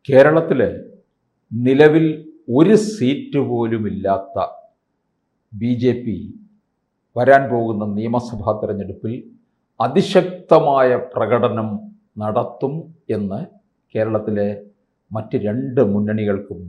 കേരളത്തിൽ നിലവിൽ ഒരു സീറ്റ് പോലുമില്ലാത്ത BJP വരാൻ പോകുന്ന നിയമസഭാ തെരഞ്ഞെടുപ്പിൽ അതിശക്തമായ പ്രകടനം നടത്തും എന്ന് കേരളത്തിലെ മറ്റ് രണ്ട് മുന്നണികൾക്കും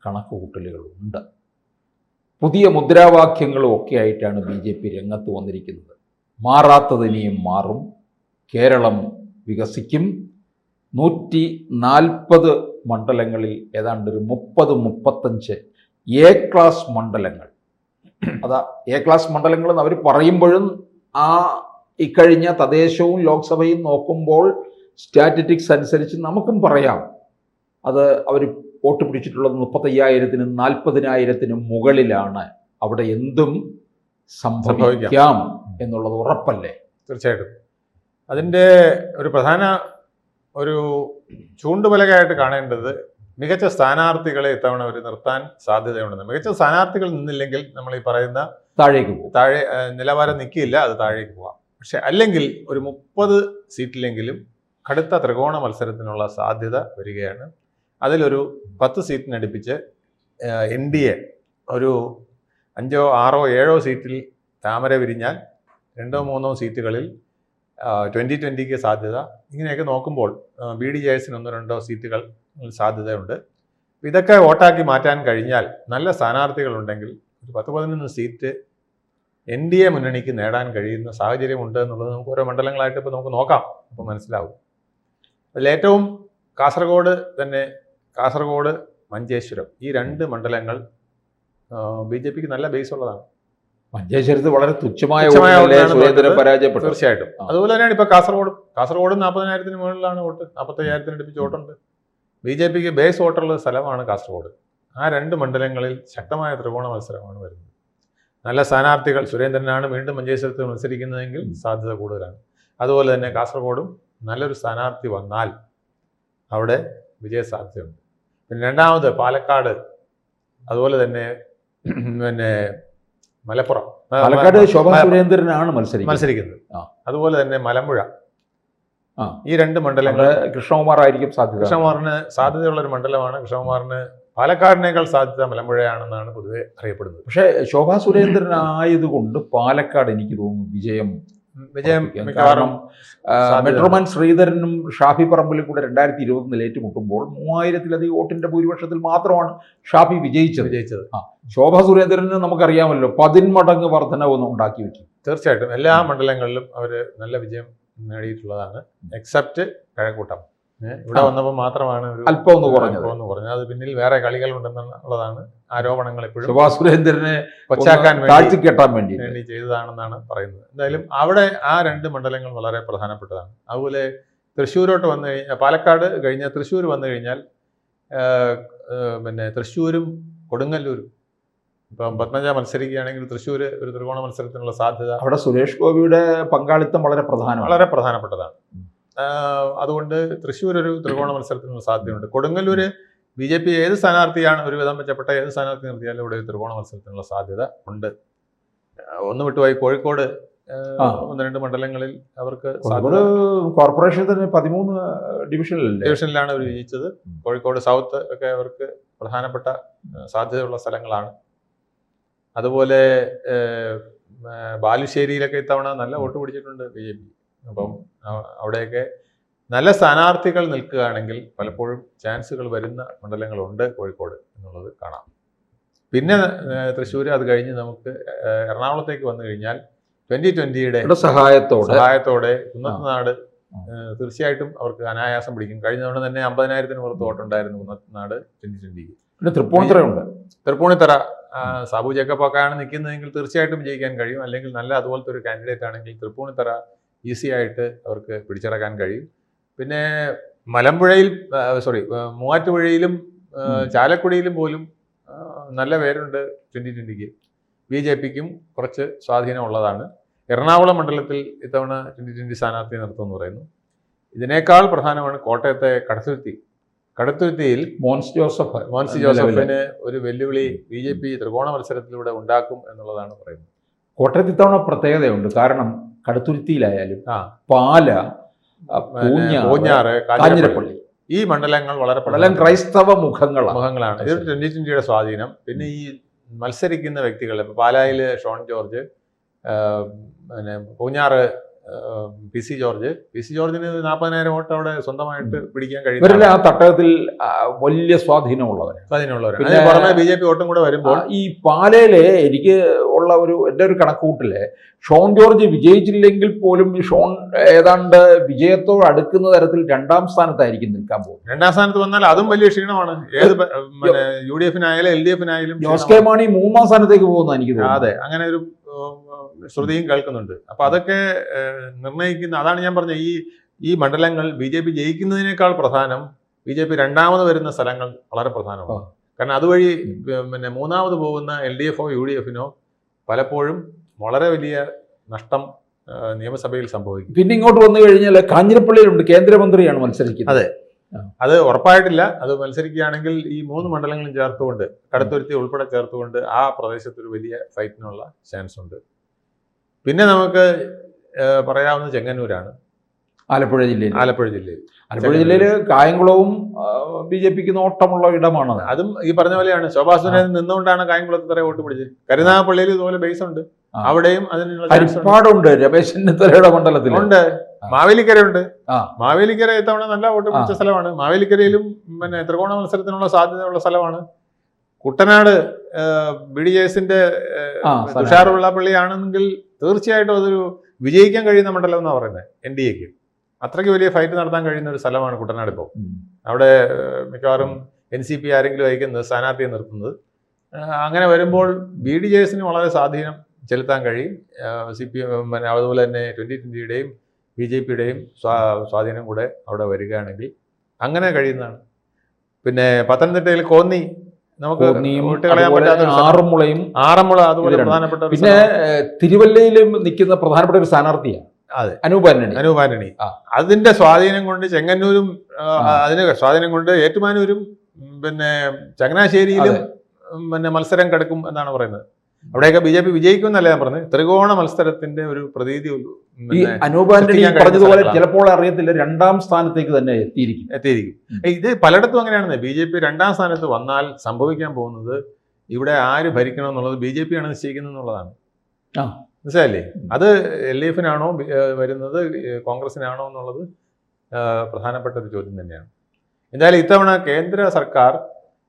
കണക്കുകൂട്ടലുകളുണ്ട്. പുതിയ മുദ്രാവാക്യങ്ങളും ഒക്കെ ആയിട്ടാണ് BJP രംഗത്ത് വന്നിരിക്കുന്നത്. മാറാത്തതിനെയും മാറും, കേരളം വികസിക്കും, 140 മണ്ഡലങ്ങളിൽ ഏതാണ്ട് ഒരു 30-35 A ക്ലാസ് മണ്ഡലങ്ങൾ. അതാ A ക്ലാസ് മണ്ഡലങ്ങൾ എന്ന് അവർ പറയുമ്പോഴും ആ ഇക്കഴിഞ്ഞ തദ്ദേശവും ലോക്സഭയും നോക്കുമ്പോൾ സ്റ്റാറ്റിസ്റ്റിക്സ് അനുസരിച്ച് നമുക്കും പറയാം അത് അവർ വോട്ട് പിടിച്ചിട്ടുള്ളത് 35,000-നും 40,000-നും മുകളിലാണ്. അവിടെ എന്തും സംഭവിക്കാം എന്നുള്ളത് ഉറപ്പല്ലേ? തീർച്ചയായിട്ടും. അതിൻ്റെ ഒരു പ്രധാന ചൂണ്ടുപലകയായിട്ട് കാണേണ്ടത് മികച്ച സ്ഥാനാർത്ഥികളെ ഇത്തവണ ഒരു നിർത്താൻ സാധ്യതയുണ്ടെന്ന്. മികച്ച സ്ഥാനാർത്ഥികൾ നിന്നില്ലെങ്കിൽ നമ്മൾ ഈ പറയുന്ന താഴേക്ക് പോകും, നിലവാരം നിൽക്കില്ല, അത് താഴേക്ക് പോകാം. പക്ഷെ അല്ലെങ്കിൽ ഒരു 30 സീറ്റിലെങ്കിലും കടുത്ത ത്രികോണ മത്സരത്തിനുള്ള സാധ്യത വരികയാണ്. അതിലൊരു 10 സീറ്റിനടുപ്പിച്ച് NDA ഒരു 5, 6, 7 സീറ്റിൽ താമര വിരിഞ്ഞാൽ 2-3 സീറ്റുകളിൽ 2020 സാധ്യത. ഇങ്ങനെയൊക്കെ നോക്കുമ്പോൾ BDJS-ന് 1-2 സീറ്റുകൾ സാധ്യതയുണ്ട്. ഇതൊക്കെ വോട്ടാക്കി മാറ്റാൻ കഴിഞ്ഞാൽ നല്ല സ്ഥാനാർത്ഥികളുണ്ടെങ്കിൽ ഒരു 10-11 സീറ്റ് NDA മുന്നണിക്ക് നേടാൻ കഴിയുന്ന സാഹചര്യമുണ്ട് എന്നുള്ളത് നമുക്ക് ഓരോ മണ്ഡലങ്ങളായിട്ട് ഇപ്പോൾ നമുക്ക് നോക്കാം, അപ്പോൾ മനസ്സിലാവും. അതിലേറ്റവും കാസർഗോഡ് മഞ്ചേശ്വരം ഈ 2 മണ്ഡലങ്ങൾ BJPക്ക് നല്ല ബേസ് ഉള്ളതാണ്. മഞ്ചേശ്വരത്ത് വളരെ തുച്ഛമായ പരാജയപ്പെട്ടു. തീർച്ചയായിട്ടും. അതുപോലെ തന്നെയാണ് ഇപ്പോൾ കാസർഗോഡ് 40,000-ന് മുകളിലാണ് വോട്ട്, 45,000-ന് അടുപ്പിച്ച് വോട്ടുണ്ട്. BJPക്ക് ബേസ് വോട്ടുള്ള സ്ഥലമാണ് കാസർഗോഡ്. ആ 2 മണ്ഡലങ്ങളിൽ ശക്തമായ ത്രികോണ മത്സരമാണ് വരുന്നത്. നല്ല സ്ഥാനാർത്ഥികൾ, സുരേന്ദ്രനാണ് വീണ്ടും മഞ്ചേശ്വരത്ത് മത്സരിക്കുന്നതെങ്കിൽ സാധ്യത കൂടുതലാണ്. അതുപോലെ തന്നെ കാസർഗോഡും നല്ലൊരു സ്ഥാനാർത്ഥി വന്നാൽ അവിടെ വിജയ സാധ്യതയുണ്ട്. പിന്നെ രണ്ടാമത് പാലക്കാട്, അതുപോലെ തന്നെ മലപ്പുറം, പാലക്കാട് ശോഭാ സുരേന്ദ്രനാണ് മത്സരിക്കുന്നത്. അതുപോലെ തന്നെ മലമ്പുഴ, ഈ 2 മണ്ഡലങ്ങൾ കൃഷ്ണകുമാർ ആയിരിക്കും സാധ്യത. കൃഷ്ണകുമാറിന് സാധ്യതയുള്ള ഒരു മണ്ഡലമാണ്. കൃഷ്ണകുമാറിന് പാലക്കാടിനേക്കാൾ സാധ്യത മലമ്പുഴയാണെന്നാണ് പൊതുവെ അറിയപ്പെടുന്നത്. പക്ഷേ ശോഭാ സുരേന്ദ്രൻ ആയതുകൊണ്ട് പാലക്കാട് എനിക്ക് തോന്നുന്നു വിജയം. കാരണം മെട്രോമാൻ ശ്രീധരനും ഷാഫി പറമ്പിലും കൂടെ 2020 ഏറ്റുമുട്ടുമ്പോൾ 3000-ലധികം വോട്ടിന്റെ ഭൂരിപക്ഷത്തിൽ മാത്രമാണ് ഷാഫി വിജയിച്ചത്. ശോഭാ സുരേന്ദ്രന് നമുക്കറിയാമല്ലോ 10 മടങ്ങ് വർധനവൊന്നും ഉണ്ടാക്കി വെക്കും. തീർച്ചയായിട്ടും എല്ലാ മണ്ഡലങ്ങളിലും അവർ നല്ല വിജയം നേടിയിട്ടുള്ളതാണ്. എക്സെപ്റ്റ് കഴക്കൂട്ടം, ഇവിടെ വന്നപ്പോൾ മാത്രമാണ് അല്പം ഒന്ന് കുറഞ്ഞത്. അത് പിന്നിൽ വേറെ കളികളുണ്ടെന്നുള്ളതാണ് ആരോപണങ്ങൾ. എപ്പോഴും ശോഭാ സുരേന്ദ്രനെ കൊച്ചാക്കാൻ വേണ്ടി ചെയ്തതാണെന്നാണ് പറയുന്നത്. എന്തായാലും അവിടെ ആ 2 മണ്ഡലങ്ങൾ വളരെ പ്രധാനപ്പെട്ടതാണ്. അതുപോലെ തൃശ്ശൂരോട്ട് വന്നു കഴിഞ്ഞാൽ, പാലക്കാട് കഴിഞ്ഞ തൃശ്ശൂർ വന്നു കഴിഞ്ഞാൽ തൃശ്ശൂരും കൊടുങ്ങല്ലൂരും, ഇപ്പം പത്മജ മത്സരിക്കുകയാണെങ്കിൽ തൃശ്ശൂർ ഒരു ത്രികോണ മത്സരത്തിനുള്ള സാധ്യത. അവിടെ സുരേഷ് ഗോപിയുടെ പങ്കാളിത്തം വളരെ പ്രധാനപ്പെട്ടതാണ്. അതുകൊണ്ട് തൃശ്ശൂർ ഒരു ത്രികോണ മത്സരത്തിനുള്ള സാധ്യതയുണ്ട്. കൊടുങ്ങല്ലൂര് BJP ഏത് സ്ഥാനാർത്ഥിയാണ് ഒരുവിധം മെച്ചപ്പെട്ട ഏത് സ്ഥാനാർത്ഥി നിർത്തിയാലും ഇവിടെ ത്രികോണ മത്സരത്തിനുള്ള സാധ്യത ഉണ്ട്. ഒന്ന് വിട്ടുപോയി കോഴിക്കോട് 1-2 മണ്ഡലങ്ങളിൽ അവർക്ക് കോർപ്പറേഷൻ തന്നെ 13 ഡിവിഷനിലാണ് അവർ വിജയിച്ചത്. കോഴിക്കോട് സൗത്ത് ഒക്കെ അവർക്ക് പ്രധാനപ്പെട്ട സാധ്യതയുള്ള സ്ഥലങ്ങളാണ്. അതുപോലെ ബാലുശ്ശേരിയിലൊക്കെ ഇത്തവണ നല്ല വോട്ട് പിടിച്ചിട്ടുണ്ട് BJP. അപ്പം അവിടെയൊക്കെ നല്ല സ്ഥാനാർത്ഥികൾ നിൽക്കുകയാണെങ്കിൽ പലപ്പോഴും ചാൻസുകൾ വരുന്ന മണ്ഡലങ്ങളുണ്ട് കോഴിക്കോട് എന്നുള്ളത് കാണാം. പിന്നെ തൃശ്ശൂർ, അത് കഴിഞ്ഞ് നമുക്ക് എറണാകുളത്തേക്ക് വന്നു കഴിഞ്ഞാൽ 2020 സഹായത്തോടെ കുന്നത്തുനാട് തീർച്ചയായിട്ടും അവർക്ക് അനായാസം പിടിക്കും. കഴിഞ്ഞ തവണ തന്നെ 50,000-ന് പുറത്ത് വോട്ടുണ്ടായിരുന്നു കുന്നത്തുനാട് 2020. പിന്നെ തൃപ്പൂണിത്തറ സാബു ജേക്കബൊക്കെയാണ് നിൽക്കുന്നതെങ്കിൽ തീർച്ചയായിട്ടും വിജയിക്കാൻ കഴിയും. അല്ലെങ്കിൽ നല്ല അതുപോലത്തെ ഒരു കാൻഡിഡേറ്റ് ആണെങ്കിൽ തൃപ്പൂണിത്തറ ഈസി ആയിട്ട് അവർക്ക് പിടിച്ചടക്കാൻ കഴിയും. പിന്നെ മൂവാറ്റുപുഴയിലും ചാലക്കുടിയിലും പോലും നല്ല പേരുണ്ട് 2020-ക്ക്. BJPക്കും കുറച്ച് സ്വാധീനമുള്ളതാണ്. എറണാകുളം മണ്ഡലത്തിൽ ഇത്തവണ 2020 സ്ഥാനാർത്ഥി നിർത്തുമെന്ന് പറയുന്നു. ഇതിനേക്കാൾ പ്രധാനമാണ് കോട്ടയത്തെ കടുത്തുരുത്തിയിൽ മോൻസി ജോസഫിന് ഒരു വെല്ലുവിളി BJP ത്രികോണ മത്സരത്തിലൂടെ ഉണ്ടാക്കും എന്നുള്ളതാണ് പറയുന്നത്. കോട്ടയത്ത് ഇത്തവണ പ്രത്യേകതയുണ്ട്. കാരണം കടുത്തുരുത്തിയിലായാലും പാല, പൂഞ്ഞാറ്, കാഞ്ഞിരപ്പള്ളി ഈ മണ്ഡലങ്ങൾ വളരെ എല്ലാം ക്രൈസ്തവ മുഖങ്ങളാണ്. ഇതൊരു 2020 സ്വാധീനം. പിന്നെ ഈ മത്സരിക്കുന്ന വ്യക്തികൾ, ഇപ്പൊ പാലായിൽ ഷോൺ ജോർജ്, പിന്നെ പൂഞ്ഞാറ് പി സി ജോർജിന് 40,000 വോട്ട് അവിടെ സ്വന്തമായിട്ട് പിടിക്കാൻ കഴിയും. ആ തട്ടകത്തിൽ വലിയ സ്വാധീനമുള്ളവരാണ്. അതിന് പുറമെ BJP വോട്ടും കൂടെ വരുമ്പോൾ ഈ പാലയിലെ എനിക്ക് ഉള്ള എൻ്റെ ഒരു കണക്കുകൂട്ടില് ഷോൺ ജോർജ് വിജയിച്ചില്ലെങ്കിൽ പോലും ഷോൺ ഏതാണ്ട് വിജയത്തോട് അടുക്കുന്ന തരത്തിൽ 2ാം സ്ഥാനത്തായിരിക്കും നിൽക്കാൻ പോകുന്നത്. 2ാം സ്ഥാനത്ത് വന്നാൽ അതും വലിയ ക്ഷീണമാണ്. ഏത് UDF-നായാലും LDF-നായാലും. ജോസ് കെ മാണി 3ാം സ്ഥാനത്തേക്ക് പോകുന്ന എനിക്ക് തോന്നുന്നു. അതെ, അങ്ങനെ ഒരു ശ്രുതിയും കേൾക്കുന്നുണ്ട്. അപ്പൊ അതൊക്കെ നിർണ്ണയിക്കുന്ന, അതാണ് ഞാൻ പറഞ്ഞ ഈ മണ്ഡലങ്ങൾ BJP ജയിക്കുന്നതിനേക്കാൾ പ്രധാനം BJP 2ാമത് വരുന്ന സ്ഥലങ്ങൾ വളരെ പ്രധാനമാണ്. കാരണം അതുവഴി പിന്നെ 3ാമത് പോകുന്ന LDF-ഓ UDF-നോ പലപ്പോഴും വളരെ വലിയ നഷ്ടം നിയമസഭയിൽ സംഭവിക്കും. പിന്നെ ഇങ്ങോട്ട് വന്നു കഴിഞ്ഞാൽ കാഞ്ഞിരപ്പള്ളിയിലുണ്ട് കേന്ദ്രമന്ത്രിയാണ് മത്സരിക്കുന്നത്. അതെ, അത് ഉറപ്പായിട്ടില്ല. അത് മത്സരിക്കുകയാണെങ്കിൽ ഈ 3 മണ്ഡലങ്ങളും ചേർത്തുകൊണ്ട്, കടുത്തുരുത്തി ഉൾപ്പെടെ ചേർത്തുകൊണ്ട് ആ പ്രദേശത്ത് ഒരു വലിയ ഫൈറ്റിനുള്ള ചാൻസ് ഉണ്ട്. പിന്നെ നമുക്ക് പറയാവുന്നത് ചെങ്ങന്നൂരാണ്, ആലപ്പുഴ ജില്ലയിൽ കായംകുളവും BJPക്ക് നോട്ടമുള്ള ഇടമാണ്. അതും ഈ പറഞ്ഞ പോലെയാണ്. ശോഭാ സുരേന്ദ്രൻ നിന്നുകൊണ്ടാണ് കായംകുളത്ത് ഇത്ര വോട്ട് പിടിച്ചത്. കരുനാഗപ്പള്ളിയിൽ ഇതുപോലെ ബേസ് ഉണ്ട്, അവിടെയും അതിനുള്ള രമേശ് ചെന്നിത്തലയുടെ മണ്ഡലത്തിലുണ്ട്. മാവേലിക്കരയുണ്ട്. മാവേലിക്കര ഇത്തവണ നല്ല വോട്ട് പിടിച്ച സ്ഥലമാണ്. മാവേലിക്കരയിലും പിന്നെ ത്രികോണ മത്സരത്തിനുള്ള സാധ്യതയുള്ള സ്ഥലമാണ്. കുട്ടനാട് BDJS-ന്റെ തുഷാർ വെള്ളാപ്പള്ളിയാണെങ്കിൽ തീർച്ചയായിട്ടും അതൊരു വിജയിക്കാൻ കഴിയുന്ന മണ്ഡലം എന്നാണ് പറയുന്നത്. NDAക്ക് അത്രയ്ക്ക് വലിയ ഫൈറ്റ് നടത്താൻ കഴിയുന്ന ഒരു സ്ഥലമാണ് കുട്ടനാട്. ഇപ്പോൾ അവിടെ മിക്കവാറും NCP ആരെങ്കിലും ആയിരിക്കും സ്ഥാനാർത്ഥിയെ നിർത്തുന്നത്. അങ്ങനെ വരുമ്പോൾ BDJS-ന് വളരെ സ്വാധീനം ചെലുത്താൻ കഴിയും. CPM അതുപോലെ തന്നെ 2020-യുടെയും BJP-യുടെയും സ്വാധീനം കൂടെ അവിടെ വരികയാണെങ്കിൽ അങ്ങനെ കഴിയുന്നതാണ്. പിന്നെ പത്തനംതിട്ടയിൽ കോന്നി നമുക്ക് വിട്ടുകളയാൻ പറ്റാത്ത ആറന്മുള അതുപോലെ പ്രധാനപ്പെട്ട. പിന്നെ തിരുവല്ലയിലും നിൽക്കുന്ന പ്രധാനപ്പെട്ട ഒരു സ്ഥാനാർത്ഥിയാണ്. അതെ, അനൂപ് ആന്റണി. അതിന്റെ സ്വാധീനം കൊണ്ട് ചെങ്ങന്നൂരും അതിന് സ്വാധീനം കൊണ്ട് ഏറ്റുമാനൂരും പിന്നെ ചങ്ങനാശ്ശേരിയിലും പിന്നെ മത്സരം കിടക്കും എന്നാണ് പറയുന്നത്. അവിടെയൊക്കെ BJP വിജയിക്കുമെന്നല്ല ഞാൻ പറഞ്ഞത്. ത്രികോണ മത്സരത്തിന്റെ ഒരു പ്രതീതി അനൂപ് ആന്റണി പറഞ്ഞതുപോലെ ചിലപ്പോൾ അറിയത്തില്ല 2ാം സ്ഥാനത്തേക്ക് തന്നെ എത്തിയിരിക്കും. ഇത് പലയിടത്തും അങ്ങനെയാണെന്ന്. BJP 2ാം സ്ഥാനത്ത് വന്നാൽ സംഭവിക്കാൻ പോകുന്നത് ഇവിടെ ആര് ഭരിക്കണം എന്നുള്ളത് BJP-ആണ് നിശ്ചയിക്കുന്നത് എന്നുള്ളതാണ്. മനസ്സിലായില്ലേ? അത് LDF-നാണോ വരുന്നത്, കോൺഗ്രസിനാണോ എന്നുള്ളത് പ്രധാനപ്പെട്ട ഒരു ചോദ്യം തന്നെയാണ്. എന്തായാലും ഇത്തവണ കേന്ദ്ര സർക്കാർ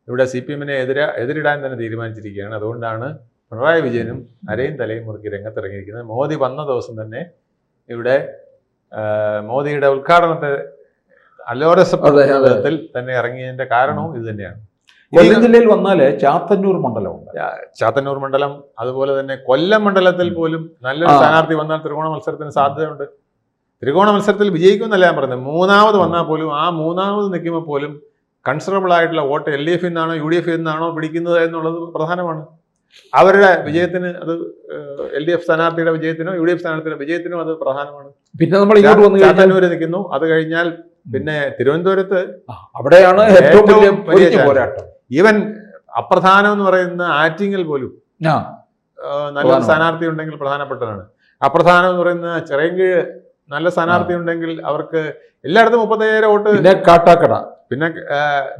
ഇവിടെ CPM-നെ എതിരിടാൻ തന്നെ തീരുമാനിച്ചിരിക്കുകയാണ്. അതുകൊണ്ടാണ് പിണറായി വിജയനും അരയും തലയും മുറുക്കി രംഗത്തിറങ്ങിയിരിക്കുന്നത്. മോദി വന്ന ദിവസം തന്നെ ഇവിടെ മോദിയുടെ ഉദ്ഘാടനത്തെ അലോരസത്തിൽ തന്നെ ഇറങ്ങിയതിന്റെ കാരണവും ഇത് തന്നെയാണ്. കൊല്ലം ജില്ലയിൽ വന്നാല് ചാത്തന്നൂർ മണ്ഡലം, അതുപോലെ തന്നെ കൊല്ലം മണ്ഡലത്തിൽ പോലും നല്ലൊരു സ്ഥാനാർത്ഥി വന്നാൽ ത്രികോണ മത്സരത്തിന് സാധ്യതയുണ്ട്. ത്രികോണ മത്സരത്തിൽ വിജയിക്കുമെന്നല്ല ഞാൻ പറഞ്ഞത്. 3ാമത് വന്നാൽ പോലും ആ 3ാമത് നിൽക്കുമ്പോൾ പോലും കൺസിഡറബിൾ ആയിട്ടുള്ള വോട്ട് LDF-ന്നാണോ UDF-ന്നാണോ പിടിക്കുന്നത് എന്നുള്ളത് പ്രധാനമാണ്. അവരുടെ വിജയത്തിന് അത് LDF സ്ഥാനാർത്ഥിയുടെ വിജയത്തിനോ UDF സ്ഥാനാർത്ഥിയുടെ വിജയത്തിനോ അത് പ്രധാനമാണ്. പിന്നെ നമ്മൾ ഇങ്ങോട്ട് വന്ന് ചാത്തന്നൂര് നിൽക്കുന്നു. അത് കഴിഞ്ഞാൽ പിന്നെ തിരുവനന്തപുരത്ത് അവിടെയാണ് ഏറ്റവും വലിയ പോരാട്ടം. ഈവൻ അപ്രധാനം എന്ന് പറയുന്ന ആറ്റിങ്ങൽ പോലും നല്ല സ്ഥാനാർത്ഥി ഉണ്ടെങ്കിൽ പ്രധാനപ്പെട്ടതാണ്. അപ്രധാനം എന്ന് പറയുന്ന ചിറയൻകീഴ് നല്ല സ്ഥാനാർത്ഥി ഉണ്ടെങ്കിൽ അവർക്ക് എല്ലായിടത്തും 30,000 വോട്ട്. പിന്നെ കാട്ടാക്കട, പിന്നെ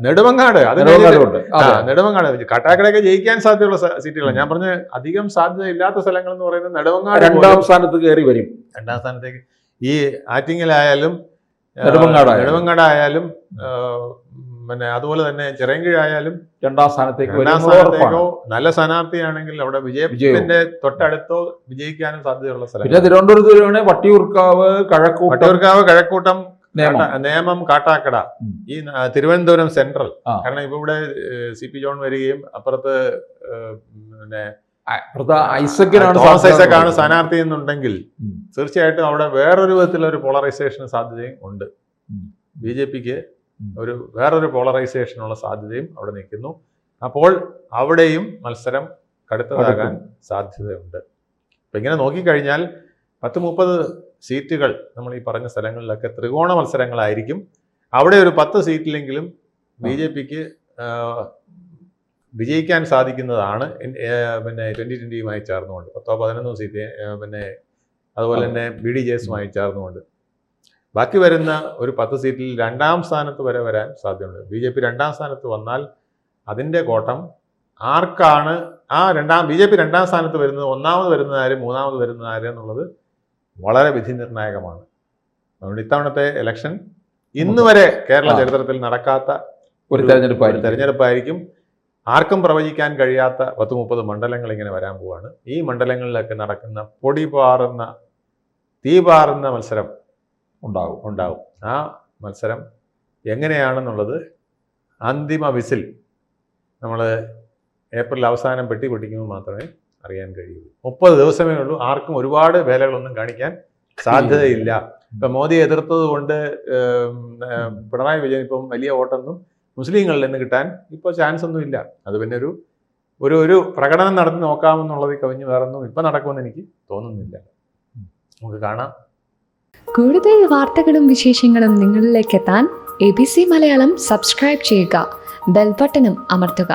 നെടുമങ്ങാട്, നെടുമങ്ങാട് കാട്ടാക്കടയൊക്കെ ജയിക്കാൻ സാധ്യതയുള്ള സീറ്റുകളാണ്. ഞാൻ പറഞ്ഞ അധികം സാധ്യത ഇല്ലാത്ത സ്ഥലങ്ങൾ എന്ന് പറയുന്നത് നെടുമങ്ങാട് 2ാം സ്ഥാനത്ത് കയറി വരും. 2ാം സ്ഥാനത്തേക്ക് ഈ ആറ്റിങ്ങലായാലും നെടുമങ്ങാടായാലും പിന്നെ അതുപോലെ തന്നെ ചിറയൻകീഴായാലും 2ാം സ്ഥാനത്തേക്കോ നല്ല സ്ഥാനാർത്ഥിയാണെങ്കിൽ അവിടെ വിജയത്തിന്റെ തൊട്ടടുത്തോ വിജയിക്കാനും സാധ്യതയുള്ള സ്ഥലം. പിന്നെ തിരുവനന്തപുരത്ത് വട്ടിയൂർക്കാവ്, കഴക്കൂട്ടം, നേമം, കാട്ടാക്കട, ഈ തിരുവനന്തപുരം സെൻട്രൽ. കാരണം ഇപ്പൊ ഇവിടെ CP ജോൺ വരികയും അപ്പുറത്ത് പിന്നെ ഐസക്കാണ് സ്ഥാനാർത്ഥി എന്നുണ്ടെങ്കിൽ തീർച്ചയായിട്ടും അവിടെ വേറൊരു വിധത്തിലുള്ള ഒരു പോളറൈസേഷൻ സാധ്യതയും ഉണ്ട്. BJPക്ക് ഒരു വേറൊരു പോളറൈസേഷനുള്ള സാധ്യതയും അവിടെ നിൽക്കുന്നു. അപ്പോൾ അവിടെയും മത്സരം കടുത്തതാകാൻ സാധ്യതയുണ്ട്. അപ്പം ഇങ്ങനെ നോക്കിക്കഴിഞ്ഞാൽ 10-30 സീറ്റുകൾ നമ്മൾ ഈ പറഞ്ഞ സ്ഥലങ്ങളിലൊക്കെ ത്രികോണ മത്സരങ്ങളായിരിക്കും. അവിടെ ഒരു 10 സീറ്റിലെങ്കിലും BJPക്ക് വിജയിക്കാൻ സാധിക്കുന്നതാണ്. പിന്നെ 2020-യുമായി ചേർന്നുകൊണ്ട് 10-11 സീറ്റ്, പിന്നെ അതുപോലെ തന്നെ BDJS-മായി ചേർന്നുകൊണ്ട്. ബാക്കി വരുന്ന ഒരു 10 സീറ്റിൽ 2ാം സ്ഥാനത്ത് വരെ വരാൻ സാധ്യതയുണ്ട്. BJP 2ാം സ്ഥാനത്ത് വന്നാൽ അതിൻ്റെ കോട്ടം ആർക്കാണ് BJP 2ാം സ്ഥാനത്ത് വരുന്നത്, 1ാമത് വരുന്നത് ആര്, 3ാമത് വരുന്നത് ആര് എന്നുള്ളത് വളരെ വിധി നിർണായകമാണ്. അതുകൊണ്ട് ഇത്തവണത്തെ ഇലക്ഷൻ ഇന്ന് വരെ കേരള ചരിത്രത്തിൽ നടക്കാത്ത ഒരു തെരഞ്ഞെടുപ്പായിരിക്കും. ആർക്കും പ്രവചിക്കാൻ കഴിയാത്ത 10-30 മണ്ഡലങ്ങൾ ഇങ്ങനെ വരാൻ പോവാണ്. ഈ മണ്ഡലങ്ങളിലൊക്കെ നടക്കുന്ന തീ പാറുന്ന മത്സരം ഉണ്ടാവും. ആ മത്സരം എങ്ങനെയാണെന്നുള്ളത് അന്തിമ വിസിൽ നമ്മൾ ഏപ്രിൽ അവസാനം പെട്ടി പൊട്ടിക്കുമ്പോൾ മാത്രമേ അറിയാൻ കഴിയുള്ളൂ. 30 ദിവസമേ ഉള്ളൂ. ആർക്കും ഒരുപാട് വേലകളൊന്നും കാണിക്കാൻ സാധ്യതയില്ല. ഇപ്പം മോദിയെ എതിർത്തത് കൊണ്ട് പിണറായി വിജയൻ ഇപ്പം വലിയ വോട്ടൊന്നും മുസ്ലിങ്ങളിൽ നിന്ന് കിട്ടാൻ ഇപ്പോൾ ചാൻസ് ഒന്നും ഇല്ല. അത് പിന്നെ ഒരു പ്രകടനം നടത്തി നോക്കാമെന്നുള്ളത് കവിഞ്ഞ് വേറൊന്നും ഇപ്പം നടക്കുമെന്ന് എനിക്ക് തോന്നുന്നില്ല. നമുക്ക് കാണാം. കൂടുതൽ വാർത്തകളും വിശേഷങ്ങളും നിങ്ങളിലേക്ക് എത്താൻ ABC മലയാളം സബ്സ്ക്രൈബ് ചെയ്യുക, ബെൽ ബട്ടണും അമർത്തുക.